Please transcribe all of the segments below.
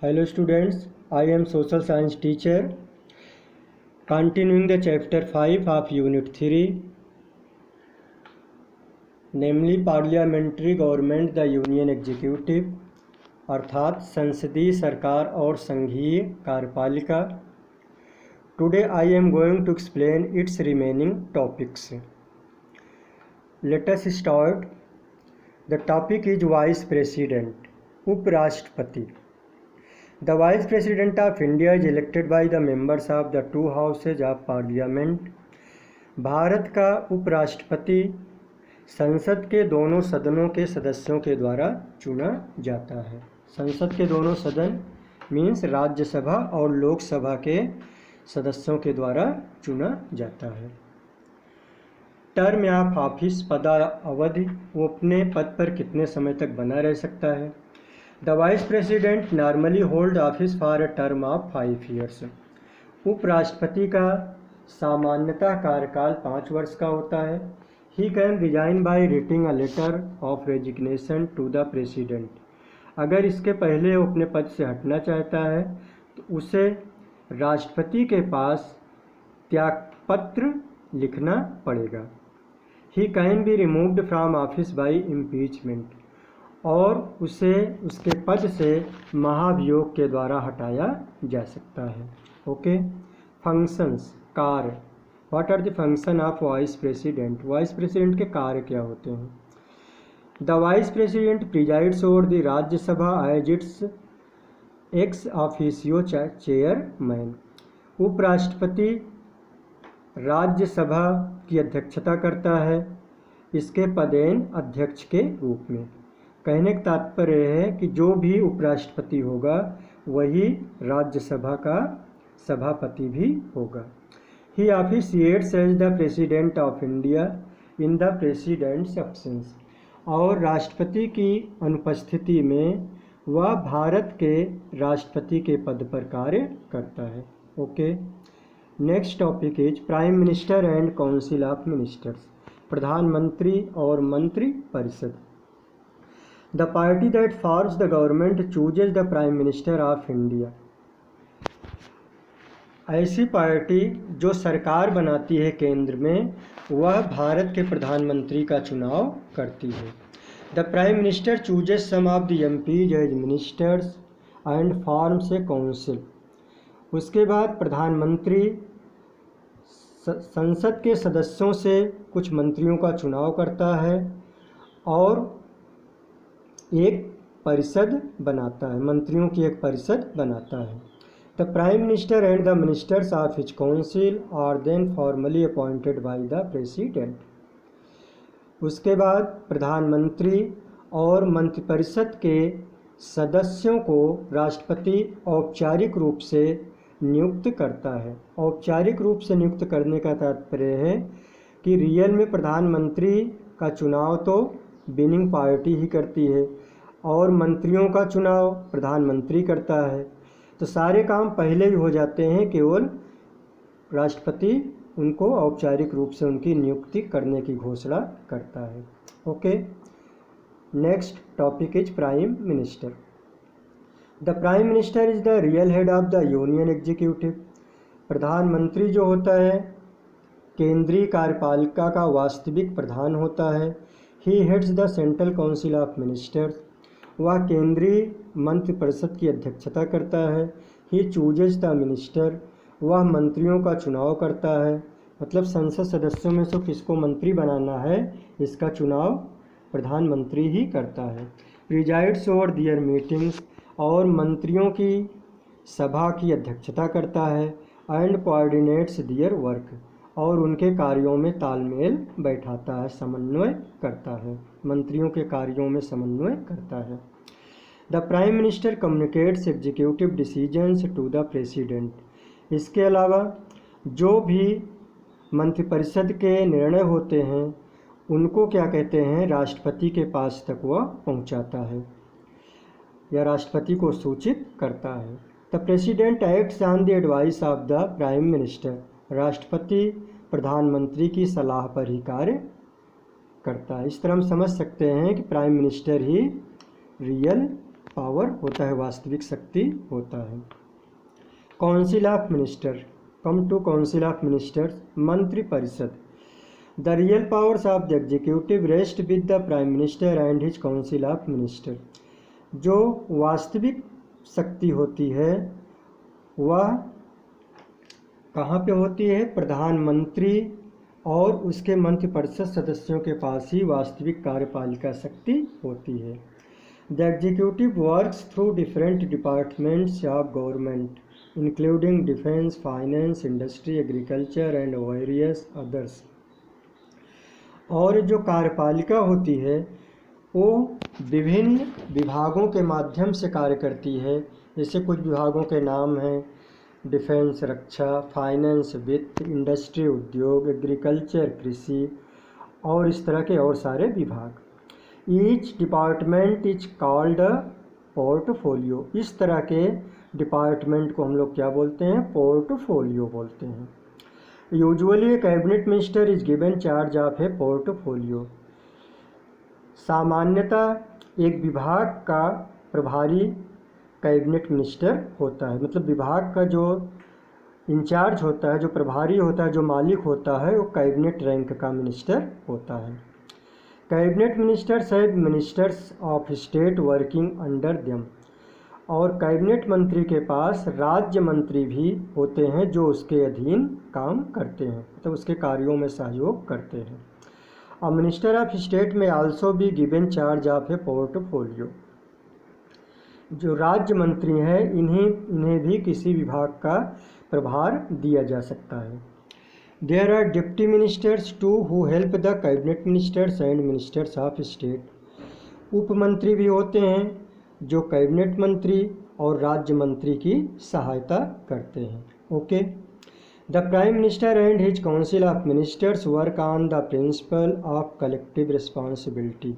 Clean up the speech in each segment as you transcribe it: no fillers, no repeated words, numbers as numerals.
Hello students, I am social science teacher. Continuing the chapter 5 of unit 3, namely parliamentary government, the union executive, अर्थात संसदीय सरकार और संघीय कार्यपालिका. Today I am going to explain its remaining topics. Let us start. The topic is Vice President, उपराष्ट्रपति. The Vice President of India is elected by the members of the two houses of Parliament. Bharat का उपराष्ट्रपति संसद के दोनों सदनों के सदस्यों के द्वारा चुना जाता है. संसद के दोनों सदन मीन्स राज्यसभा और लोकसभा के सदस्यों के द्वारा चुना जाता है. टर्म ऑफ ऑफिस, पदावधि, वो अपने पद पर कितने समय तक बना रह सकता है. The vice president normally hold office for a term of 5 years. उपराष्ट्रपति का सामान्यतः कार्यकाल 5 वर्ष का होता है. He can resign by writing a letter of resignation to the president. अगर इसके पहले वो अपने पद से हटना चाहता है तो उसे राष्ट्रपति के पास त्यागपत्र लिखना पड़ेगा. He can be removed from office by impeachment. और उसे उसके पद से महाभियोग के द्वारा हटाया जा सकता है. ओके. फंक्शंस, कार्य. What are the function of vice president. Vice president के कार्य क्या होते हैं. The vice president presides over the Rajya Sabha as its ex officio chairman. उपराष्ट्रपति राज्यसभा की अध्यक्षता करता है इसके पदेन अध्यक्ष के रूप में. कहने का तात्पर्य है कि जो भी उपराष्ट्रपति होगा वही राज्यसभा का सभापति भी होगा. He officiates as the President of India in the President's absence. और राष्ट्रपति की अनुपस्थिति में वह भारत के राष्ट्रपति के पद पर कार्य करता है. Okay. Next topic is prime minister and council of ministers. प्रधानमंत्री और मंत्री परिषद. The party that forms the government chooses the prime minister of India. ऐसी पार्टी जो सरकार बनाती है केंद्र में वह भारत के प्रधानमंत्री का चुनाव करती है. The prime minister chooses some of the MPs as ministers and forms a council. उसके बाद प्रधानमंत्री संसद के सदस्यों से कुछ मंत्रियों का चुनाव करता है और एक परिषद बनाता है, मंत्रियों की एक परिषद बनाता है. The prime minister and the ministers of his council are then formally appointed by the president. उसके बाद प्रधानमंत्री और मंत्रिपरिषद के सदस्यों को राष्ट्रपति औपचारिक रूप से नियुक्त करता है. औपचारिक रूप से नियुक्त करने का तात्पर्य है कि रियल में प्रधानमंत्री का चुनाव तो विनिंग पार्टी ही करती है और मंत्रियों का चुनाव प्रधानमंत्री करता है. तो सारे काम पहले ही हो जाते हैं, केवल राष्ट्रपति उनको औपचारिक रूप से उनकी नियुक्ति करने की घोषणा करता है. Okay. Next topic is prime minister. The prime minister is the real head of the union executive. प्रधानमंत्री जो होता है केंद्रीय कार्यपालिका का वास्तविक प्रधान होता है. He heads the Central Council of Ministers. वह केंद्रीय मंत्रिपरिषद की अध्यक्षता करता है. He chooses the minister. वह मंत्रियों का चुनाव करता है. मतलब संसद सदस्यों में से किसको मंत्री बनाना है इसका चुनाव प्रधानमंत्री ही करता है. Presides over their meetings. और मंत्रियों की सभा की अध्यक्षता करता है. And coordinates their work. और उनके कार्यों में तालमेल बैठाता है, समन्वय करता है, मंत्रियों के कार्यों में समन्वय करता है. The prime minister communicates executive decisions to the president. इसके अलावा जो भी मंत्रिपरिषद के निर्णय होते हैं उनको क्या कहते हैं, राष्ट्रपति के पास तक वह पहुंचाता है या राष्ट्रपति को सूचित करता है. The president acts on the advice of the prime minister. राष्ट्रपति प्रधानमंत्री की सलाह पर ही कार्य करता है. इस तरह हम समझ सकते हैं कि प्राइम मिनिस्टर ही रियल पावर होता है, वास्तविक शक्ति होता है। Council of minister, come to council of ministers, मंत्रिपरिषद। The real powers of the executive rest with the prime minister and his council of minister. जो वास्तविक शक्ति होती है वह कहाँ पे होती है? प्रधानमंत्री और उसके मंत्रिपरिषद सदस्यों के पास ही वास्तविक कार्यपालिका शक्ति होती है। The executive works through different departments of government including defence, finance, industry, agriculture and various others. और जो कार्यपालिका होती है वो विभिन्न विभागों के माध्यम से कार्य करती है। जैसे कुछ विभागों के नाम हैं डिफेंस रक्षा, फाइनेंस वित्त, इंडस्ट्री उद्योग, एग्रीकल्चर कृषि और इस तरह के और सारे विभाग। Each department is called a portfolio. इस तरह के डिपार्टमेंट को हम लोग क्या बोलते हैं? पोर्टफोलियो बोलते हैं। Usually A cabinet minister is given charge of A portfolio. सामान्यतः एक विभाग का प्रभारी कैबिनेट मिनिस्टर होता है, मतलब विभाग का जो इंचार्ज होता है, जो प्रभारी होता है, जो मालिक होता है, वो कैबिनेट रैंक का मिनिस्टर होता है। Cabinet ministers have ministers of state working under them. और कैबिनेट मंत्री के पास राज्य मंत्री भी होते हैं जो उसके अधीन काम करते हैं, मतलब उसके कार्यों में सहयोग करते हैं। अ मिनिस्टर ऑफ स्टेट में also be given charge of A portfolio. जो राज्य मंत्री हैं इन्हें भी किसी विभाग का प्रभार दिया जा सकता है। There are deputy ministers to who help the cabinet ministers and ministers of state. उप मंत्री भी होते हैं जो कैबिनेट मंत्री और राज्य मंत्री की सहायता करते हैं। Okay. The prime minister and his council of ministers work on the principle of collective responsibility.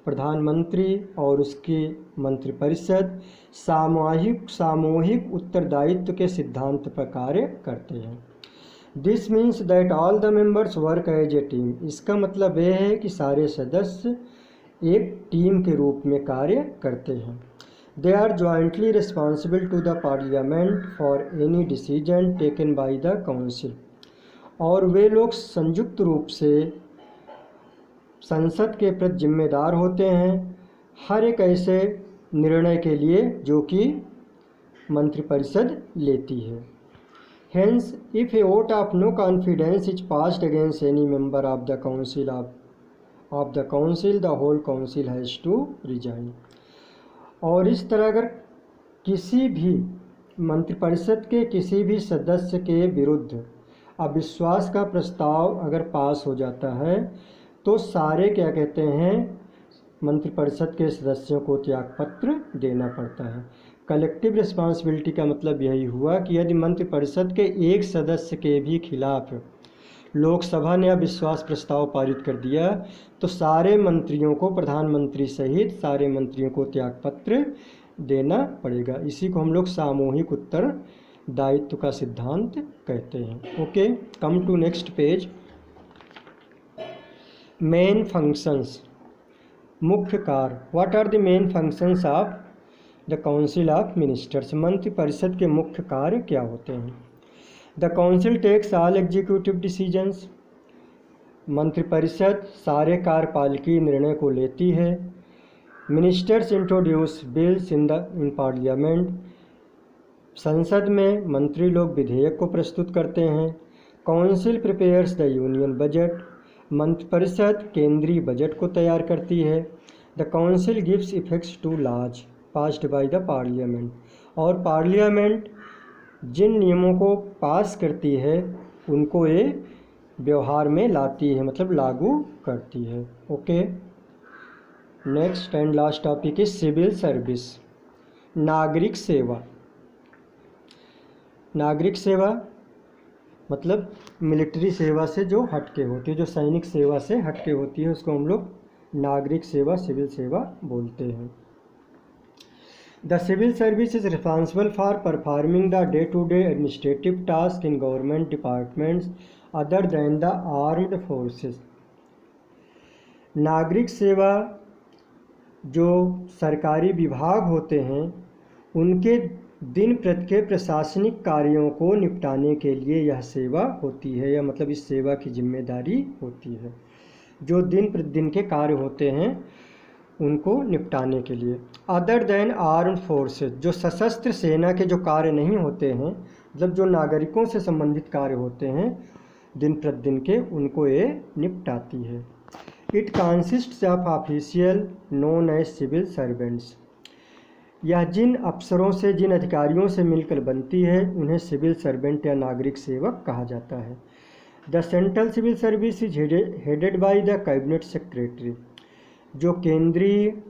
प्रधानमंत्री और उसकी मंत्रिपरिषद सामूहिक उत्तरदायित्व के सिद्धांत पर कार्य करते हैं। This means that all the members work as a team. इसका मतलब यह है कि सारे सदस्य एक टीम के रूप में कार्य करते हैं। They are jointly responsible to the parliament for any decision taken by the council. और वे लोग संयुक्त रूप से संसद के प्रति जिम्मेदार होते हैं हर एक ऐसे निर्णय के लिए जो कि मंत्रिपरिषद लेती है। Hence if a vote of no confidence is passed against any member of the council the whole council has to resign. और इस तरह अगर किसी भी मंत्रिपरिषद के किसी भी सदस्य के विरुद्ध अविश्वास का प्रस्ताव अगर पास हो जाता है तो सारे क्या कहते हैं मंत्रिपरिषद के सदस्यों को त्यागपत्र देना पड़ता है। कलेक्टिव रिस्पॉन्सिबिलिटी का मतलब यही हुआ कि यदि मंत्रिपरिषद के एक सदस्य के भी खिलाफ लोकसभा ने अविश्वास प्रस्ताव पारित कर दिया तो सारे मंत्रियों को, प्रधानमंत्री सहित सारे मंत्रियों को त्यागपत्र देना पड़ेगा। इसी को हम लोग सामूहिक उत्तरदायित्व का सिद्धांत कहते हैं। Okay, come to next page. Main functions, मुख्य कार्य। What are the main functions of the council of ministers. मंत्रिपरिषद के मुख्य कार्य क्या होते हैं? The council takes all executive decisions. मंत्रिपरिषद सारे कार्यपालिकी निर्णय को लेती है। Ministers introduce bills in parliament. संसद में मंत्री लोग विधेयक को प्रस्तुत करते हैं। Council prepares the union budget. मंत्रिपरिषद केंद्रीय बजट को तैयार करती है। The council gives effects to laws passed by the parliament. और पार्लियामेंट जिन नियमों को पास करती है उनको ये व्यवहार में लाती है, मतलब लागू करती है। Okay, next and last topic is civil service, नागरिक सेवा। नागरिक सेवा मतलब मिलिट्री सेवा से जो हटके होती है, जो सैनिक सेवा से हटके होती है, उसको हम लोग नागरिक सेवा, सिविल सेवा बोलते हैं। The civil service is responsible for performing the day to day administrative task in government departments other than the armed forces. नागरिक सेवा जो सरकारी विभाग होते हैं उनके दिन प्रतिदिन के प्रशासनिक कार्यों को निपटाने के लिए यह सेवा होती है, या मतलब इस सेवा की जिम्मेदारी होती है। जो दिन प्रतिदिन के कार्य होते हैं उनको निपटाने के लिए। अदर देन आर्म्ड फोर्सेस, जो सशस्त्र सेना के जो कार्य नहीं होते हैं, मतलब जो नागरिकों से संबंधित कार्य होते हैं दिन प्रतिदिन के, उनको ये निपटाती है। It consists of official known as civil servants, यह जिन अफसरों से जिन अधिकारियों से मिलकर बनती है उन्हें सिविल सर्वेंट या नागरिक सेवक कहा जाता है। The central civil service is headed by the cabinet secretary, जो केंद्रीय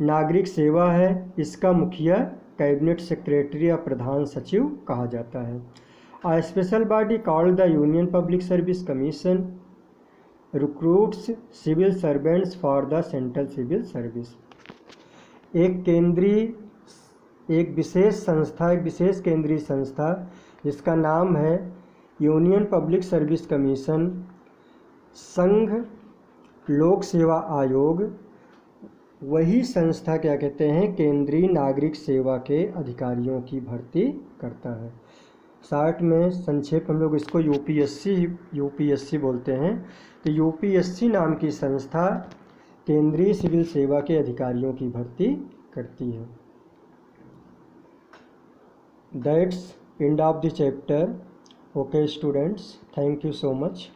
नागरिक सेवा है इसका मुखिया कैबिनेट सेक्रेटरी या प्रधान सचिव कहा जाता है। A special body called the union public service commission recruits civil servants for the central civil service. एक विशेष केंद्रीय संस्था जिसका नाम है यूनियन पब्लिक सर्विस कमीशन, संघ लोक सेवा आयोग, वही संस्था क्या कहते हैं, केंद्रीय नागरिक सेवा के अधिकारियों की भर्ती करता है। शार्ट में संक्षेप हम लोग इसको यूपीएससी बोलते हैं। तो यूपीएससी नाम की संस्था केंद्रीय सिविल सेवा के अधिकारियों की भर्ती करती है। That's end of the chapter. Okay students, thank you so much.